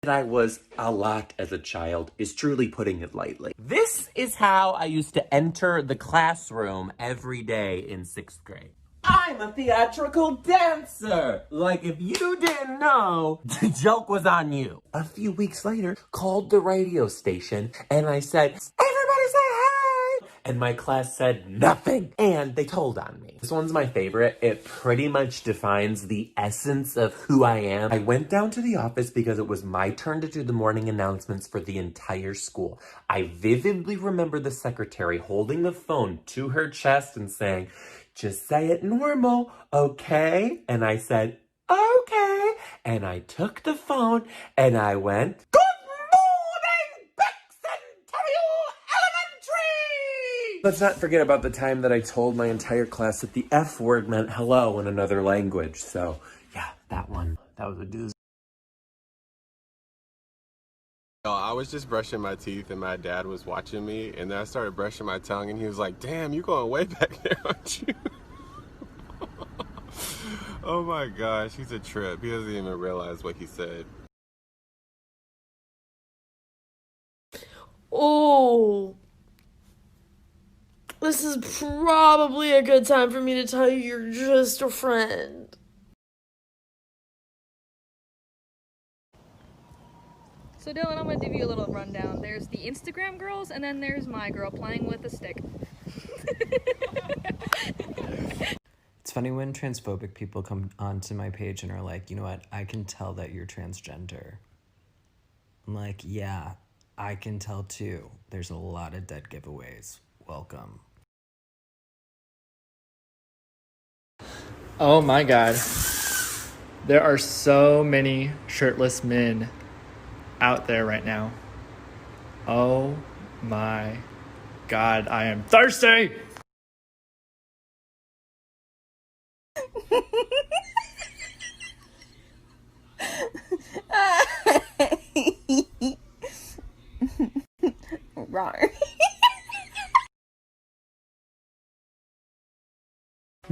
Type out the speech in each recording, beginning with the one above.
I was a lot as a child is truly putting it lightly. This is how I used to enter the classroom every day in 6th grade. I'm a theatrical dancer! Like, if you didn't know, the joke was on you. A few weeks later, called the radio station, and I said, "Everybody say hey!" And my class said nothing, and they told on me. This one's my favorite. It pretty much defines the essence of who I am. I went down to the office because it was my turn to do the morning announcements for the entire school. I vividly remember the secretary holding the phone to her chest and saying, "Just say it normal, okay?" And I said, "Okay." And I took the phone and I went, "Good morning, Bexenterial Elementary!" Let's not forget about the time that I told my entire class that the F word meant hello in another language. So, yeah, that was a doozy. I was just brushing my teeth and my dad was watching me, and then I started brushing my tongue and he was like, "Damn, you going way back there, aren't you?" Oh my gosh, he's a trip. He doesn't even realize what he said. Oh, this is probably a good time for me to tell you you're just a friend. So Dylan, I'm gonna give you a little rundown. There's the Instagram girls, and then there's my girl playing with a stick. It's funny when transphobic people come onto my page and are like, "You know what, I can tell that you're transgender." I'm like, yeah, I can tell too. There's a lot of dead giveaways. Welcome. Oh my god. There are so many shirtless men out there right now. Oh my god, I am thirsty!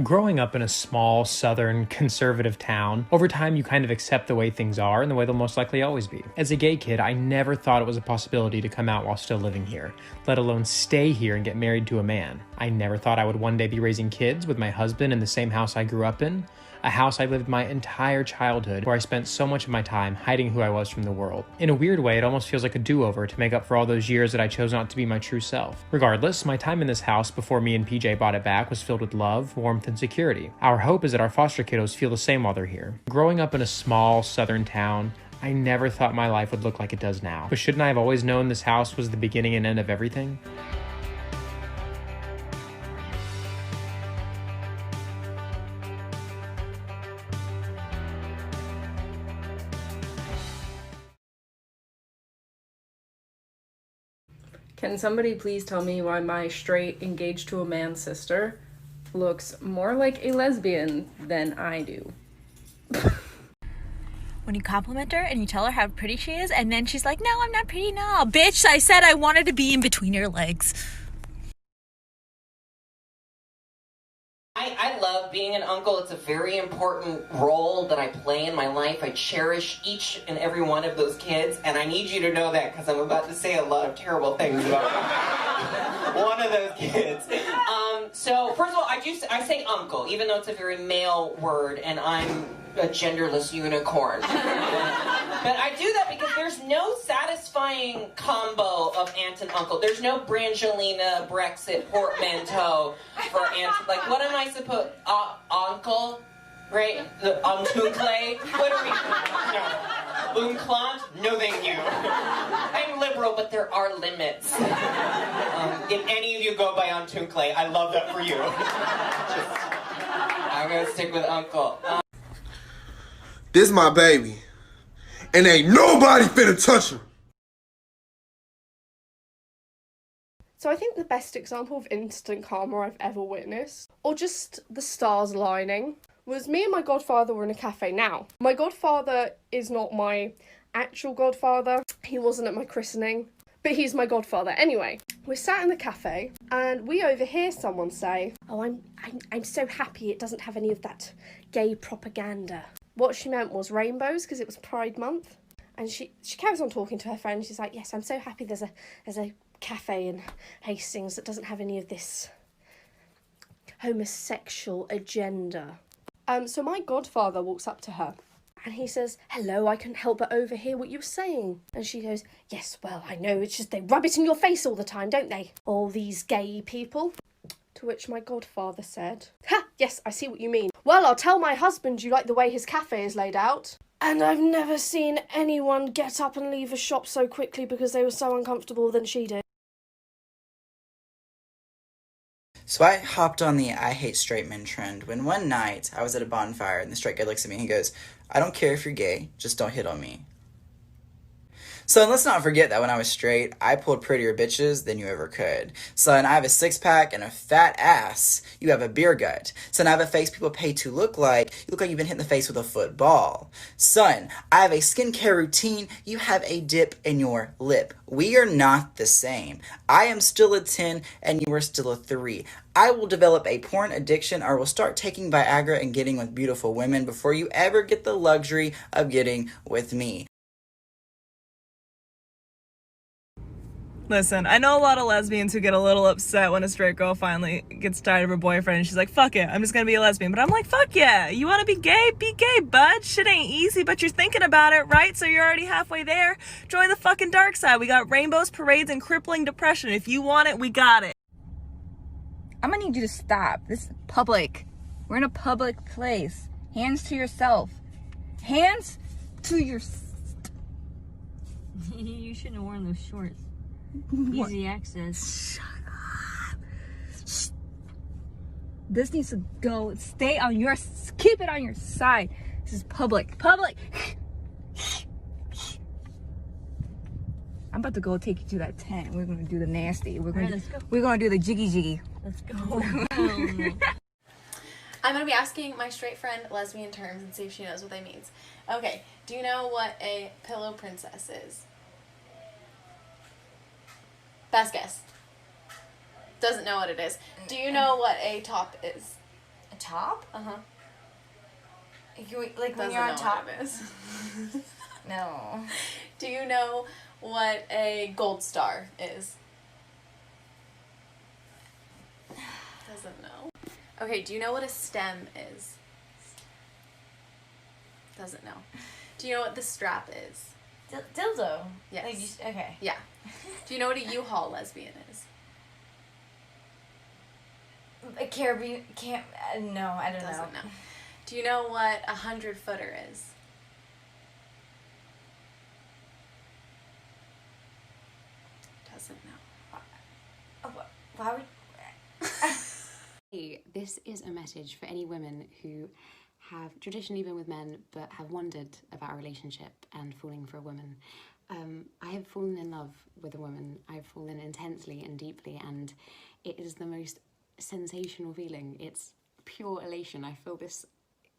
Growing up in a small, southern, conservative town, over time you kind of accept the way things are and the way they'll most likely always be. As a gay kid, I never thought it was a possibility to come out while still living here, let alone stay here and get married to a man. I never thought I would one day be raising kids with my husband in the same house I grew up in, a house I lived my entire childhood, where I spent so much of my time hiding who I was from the world. In a weird way, it almost feels like a do-over to make up for all those years that I chose not to be my true self. Regardless, my time in this house before me and PJ bought it back was filled with love, warmth, and security. Our hope is that our foster kiddos feel the same while they're here. Growing up in a small, southern town, I never thought my life would look like it does now. But shouldn't I have always known this house was the beginning and end of everything? Can somebody please tell me why my straight, engaged to a man sister looks more like a lesbian than I do? When you compliment her and you tell her how pretty she is, and then she's like, "No, I'm not pretty, no. Bitch, I said I wanted to be in between your legs." I love being an uncle. It's a very important role that I play in my life. I cherish each and every one of those kids, and I need you to know that because I'm about to say a lot of terrible things about one of those kids. So first of all, I say uncle, even though it's a very male word, and I'm a genderless unicorn. But I do that because there's no satisfying combo of aunt and uncle. There's no Brangelina Brexit portmanteau for aunt. Like, what am I supposed? Uncle, right? The untuncle. What are we? No. Unclant? No, thank you. I'm liberal, but there are limits. If any of you go by untuncle, I love that for you. I'm gonna stick with uncle. This my baby, and ain't nobody finna touch him. So I think the best example of instant karma I've ever witnessed, or just the stars aligning, was me and my godfather were in a cafe now. My godfather is not my actual godfather. He wasn't at my christening, but he's my godfather. Anyway, we're sat in the cafe and we overhear someone say, "Oh, I'm so happy it doesn't have any of that gay propaganda." What she meant was rainbows, because it was Pride Month. And she carries on talking to her friend. She's like, yes, I'm so happy there's a cafe in Hastings that doesn't have any of this homosexual agenda. So my godfather walks up to her and he says, hello, I couldn't help but overhear what you were saying. And she goes, yes, well, I know, it's just they rub it in your face all the time, don't they? All these gay people. To which my godfather said, ha, yes, I see what you mean. Well, I'll tell my husband you like the way his cafe is laid out. And I've never seen anyone get up and leave a shop so quickly because they were so uncomfortable than she did. So I hopped on the I hate straight men trend when one night I was at a bonfire and the straight guy looks at me and he goes, I don't care if you're gay, just don't hit on me. So let's not forget that when I was straight, I pulled prettier bitches than you ever could. Son, I have a six-pack and a fat ass. You have a beer gut. Son, I have a face people pay to look like. You look like you've been hit in the face with a football. Son, I have a skincare routine. You have a dip in your lip. We are not the same. I am still a 10 and you are still a 3. I will develop a porn addiction or will start taking Viagra and getting with beautiful women before you ever get the luxury of getting with me. Listen, I know a lot of lesbians who get a little upset when a straight girl finally gets tired of her boyfriend and she's like, fuck it, I'm just gonna be a lesbian. But I'm like, fuck yeah, you wanna be gay? Be gay, bud. Shit ain't easy, but you're thinking about it, right? So you're already halfway there. Join the fucking dark side. We got rainbows, parades, and crippling depression. If you want it, we got it. I'm gonna need you to stop. This is public. We're in a public place. Hands to yourself. Hands to your... You shouldn't have worn those shorts. What? Easy access. Shut up. This needs to go. Stay on your... Keep it on your side. This is public. Public! I'm about to go take you to that tent. We're gonna do the nasty. We're gonna do the jiggy jiggy. Let's go. I'm gonna be asking my straight friend lesbian terms and see if she knows what they means. Okay, do you know what a pillow princess is? Best guess. Doesn't know what it is. Do you know what a top is? A top? Uh-huh. Like when you're on top? What it is. No. Do you know what a gold star is? Doesn't know. Okay, do you know what a stem is? Doesn't know. Do you know what the strap is? Dildo? Yes. Like okay. Yeah. Do you know what a U-Haul lesbian is? A Caribbean, no, I don't Doesn't know. know. Do you know what a 100-footer is? Doesn't know. Why would... Hey, this is a message for any women who have traditionally been with men but have wondered about a relationship and falling for a woman. I have fallen in love with a woman. I've fallen intensely and deeply, and it is the most sensational feeling. It's pure elation. I feel this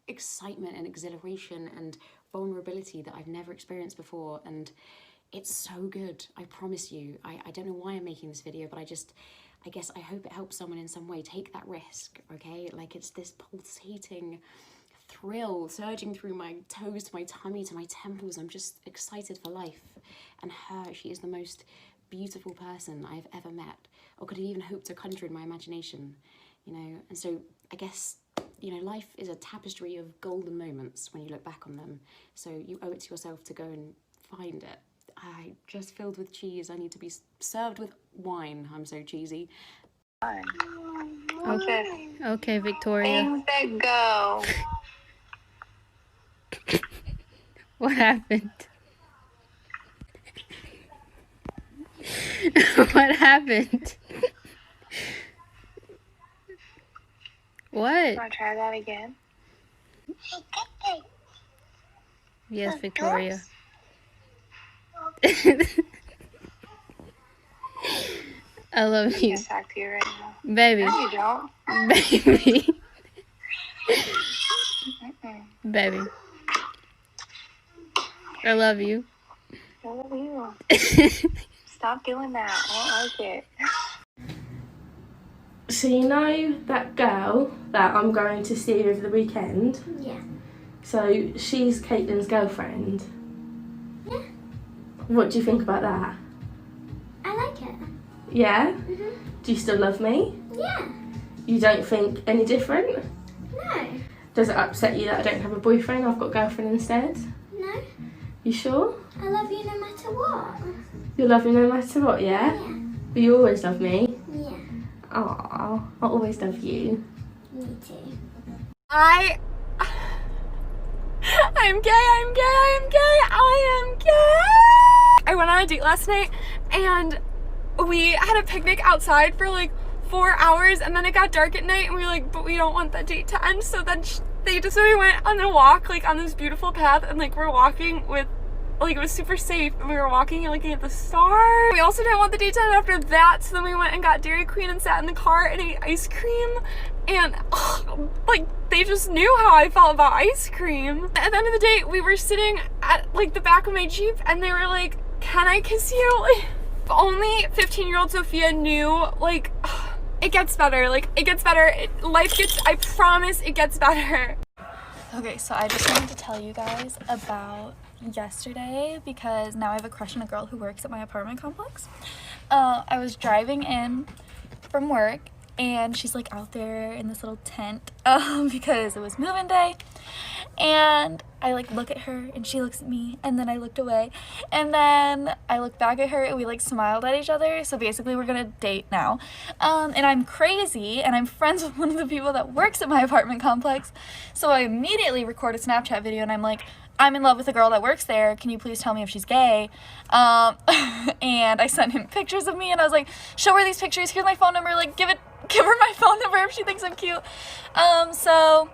excitement and exhilaration and vulnerability that I've never experienced before, and it's so good. I promise you. I don't know why I'm making this video, but I guess I hope it helps someone in some way. Take that risk, okay? Like, it's this pulsating thrill surging through my toes, to my tummy, to my temples. I'm just excited for life. And her, she is the most beautiful person I've ever met, or could have even hoped to conjure in my imagination, you know? And so I guess, you know, life is a tapestry of golden moments when you look back on them. So you owe it to yourself to go and find it. I just filled with cheese. I need to be served with wine. I'm so cheesy. Okay, Victoria. Go. What happened? What happened? What? Want to try that again? Yes, Victoria. I love you. I can talk to you right now. Baby. No, you don't. Baby. Baby. I love you. I love you. Stop doing that. I don't like it. So you know that girl that I'm going to see over the weekend? Yeah. So she's Caitlin's girlfriend. Yeah. What do you think about that? I like it. Yeah? Mhm. Do you still love me? Yeah. You don't think any different? No. Does it upset you that I don't have a boyfriend? I've got a girlfriend instead? No. You sure? I love you no matter what. You'll love me no matter what, yeah? Yeah. But you always love me? Yeah. Aww, I'll always love you. Me too. I'm gay, I'm gay, I'm gay, I am gay! I went on a date last night and we had a picnic outside for like 4 hours and then it got dark at night and we were like, but we don't want the date to end. So then so we went on a walk like on this beautiful path and like we're walking with, like it was super safe and we were walking and looking at the stars. We also didn't want the date to end after that, so then we went and got Dairy Queen and sat in the car and ate ice cream and like they just knew how I felt about ice cream. At the end of the day, we were sitting at like the back of my Jeep and they were like, can I kiss you? If only 15-year-old Sophia knew, like, it gets better, like it gets better. Life gets, I promise it gets better. Okay, so I just wanted to tell you guys about yesterday because now I have a crush on a girl who works at my apartment complex. I was driving in from work and she's like out there in this little tent because it was move-in day, and I like look at her and she looks at me and then I looked away and then I looked back at her and we like smiled at each other. So basically we're gonna date now, and I'm crazy and I'm friends with one of the people that works at my apartment complex, so I immediately record a Snapchat video and I'm like, I'm in love with a girl that works there, can you please tell me if she's gay? And I sent him pictures of me and I was like, show her these pictures, here's my phone number, like give her my phone number if she thinks I'm cute. So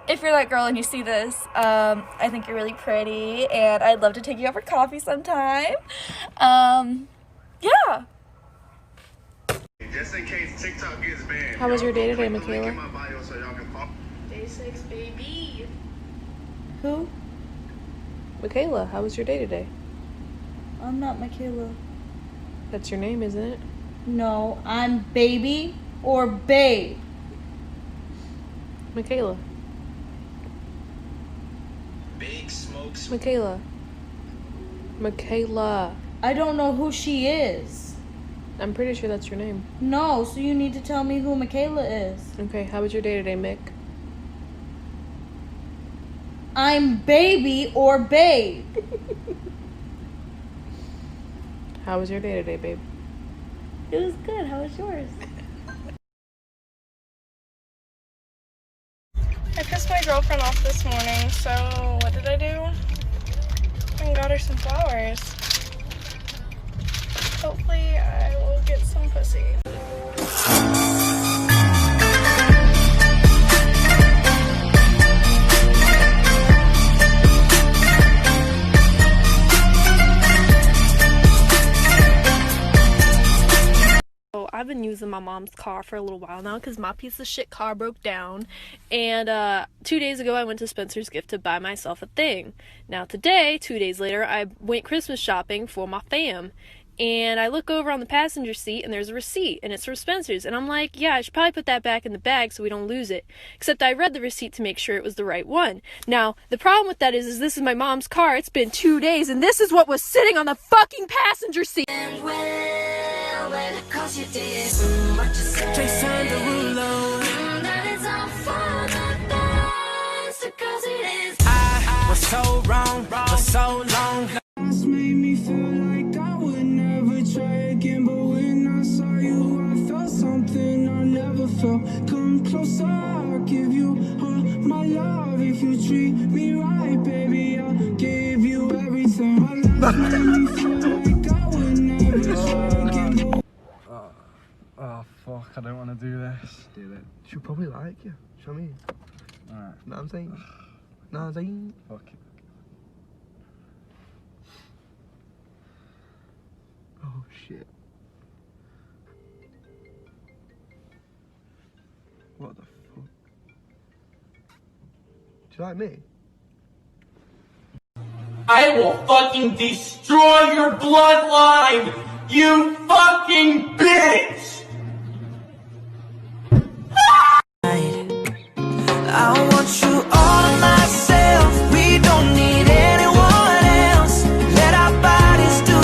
if you're that girl and you see this, I think you're really pretty and I'd love to take you out for coffee sometime. Yeah. Just in case TikTok gets banned. How was your day today, Michaela? Day 6, baby. Who? Michaela, how was your day today? I'm not Michaela. That's your name, isn't it? No, I'm baby or babe. Michaela. Big smokes. Michaela. Michaela. I don't know who she is. I'm pretty sure that's your name. No, so you need to tell me who Michaela is. Okay, how was your day today, Mick? I'm baby or babe. How was your day today, babe? It was good. How was yours? I pissed my girlfriend off this morning, so what did I do? I got her some flowers. Hopefully I will get some pussy. I've been using my mom's car for a little while now because my piece of shit car broke down, and 2 days ago I went to Spencer's Gift to buy myself a thing. Now today, 2 days later, I went Christmas shopping for my fam, and I look over on the passenger seat and there's a receipt and it's from Spencer's, and I'm like, yeah, I should probably put that back in the bag so we don't lose it, except I read the receipt to make sure it was the right one. Now the problem with that is this is my mom's car, it's been 2 days, and this is what was sitting on the fucking passenger seat. Cause you did what you said. Jason Derulo. That is all for the best, because it is. I was so wrong for so long. Made me feel like I would never try again, but when I saw you, I felt something I never felt. Come closer, I'll give you all my love. If you treat me right, baby, I'll give you everything. My life made me feel like I would never try again, but Oh fuck, I don't want to do this. Do it. She'll probably like you. Show me. Alright. Know what I'm saying? Know what I'm saying? Fuck it. Oh shit. What the fuck? Do you like me? I will fucking destroy your bloodline, you fucking bitch! I want you all to myself. We don't need anyone else. Let our bodies do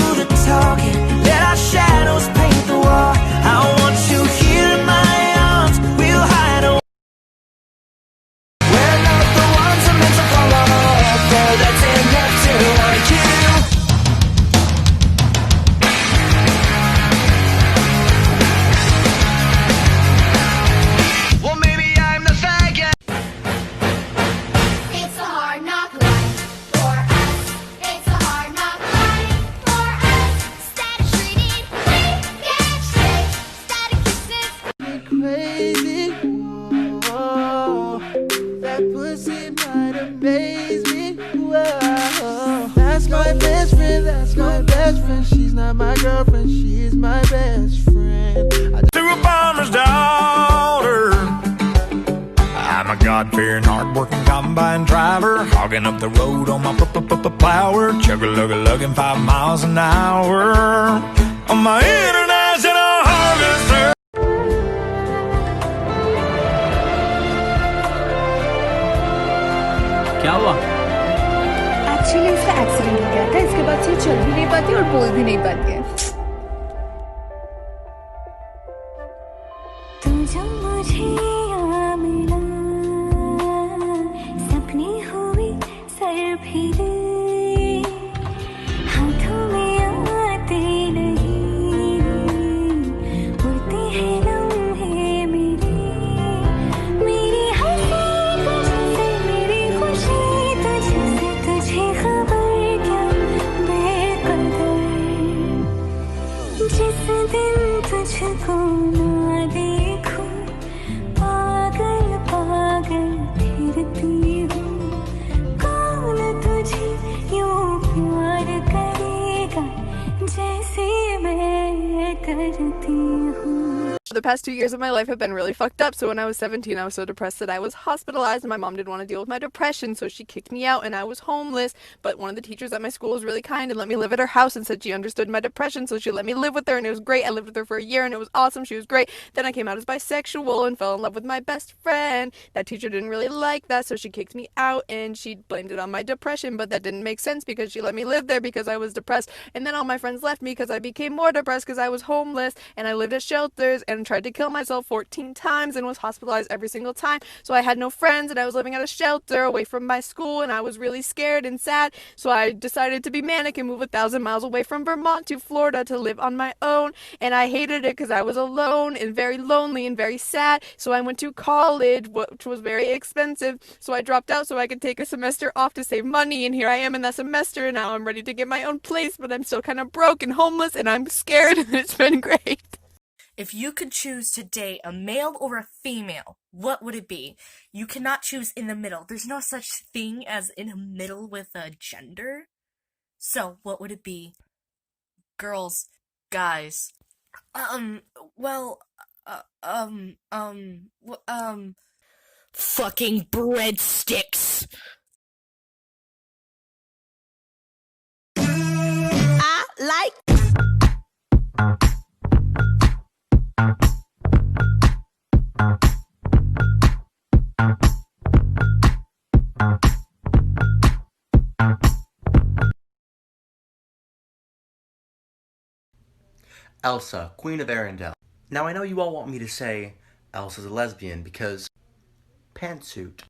might amaze me. Whoa. That's my best friend, that's my best friend. She's not my girlfriend, she's my best friend. To a farmer's daughter, I'm a God-fearing, hard-working combine driver, hogging up the road on my plower, chug-a-lug-a-lugging 5 miles an hour on my international harvester. क्या हुआ? Actually इसका accident हो गया था, इसके बाद से चल भी नहीं पाती और बोल भी नहीं पाती है। The past 2 years of my life have been really fucked up. So when I was 17, I was so depressed that I was hospitalized, and my mom didn't want to deal with my depression, so she kicked me out and I was homeless. But one of the teachers at my school was really kind and let me live at her house and said she understood my depression, so she let me live with her, and it was great. I lived with her for a year and it was awesome. She was great. Then I came out as bisexual and fell in love with my best friend. That teacher didn't really like that, so she kicked me out and she blamed it on my depression, but that didn't make sense because she let me live there because I was depressed. And then all my friends left me because I became more depressed because I was homeless, and I lived at shelters and tried to kill myself 14 times and was hospitalized every single time. So I had no friends and I was living at a shelter away from my school, and I was really scared and sad. So I decided to be manic and move 1,000 miles away from Vermont to Florida to live on my own. And I hated it because I was alone and very lonely and very sad. So I went to college, which was very expensive. So I dropped out so I could take a semester off to save money. And here I am in that semester, and now I'm ready to get my own place, but I'm still kind of broke and homeless and I'm scared. It's been great. If you could choose to date a male or a female, what would it be? You cannot choose in the middle. There's no such thing as in the middle with a gender. So, what would it be? Girls, guys. Fucking breadsticks. I like. Elsa, Queen of Arendelle. Now I know you all want me to say Elsa's a lesbian because pantsuit.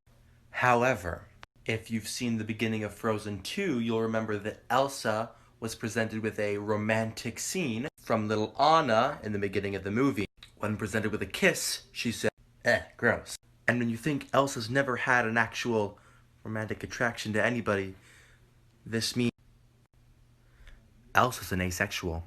However, if you've seen the beginning of Frozen 2, you'll remember that Elsa was presented with a romantic scene from little Anna in the beginning of the movie. When presented with a kiss, she said, gross. And when you think Elsa's never had an actual romantic attraction to anybody, this means Elsa's an asexual.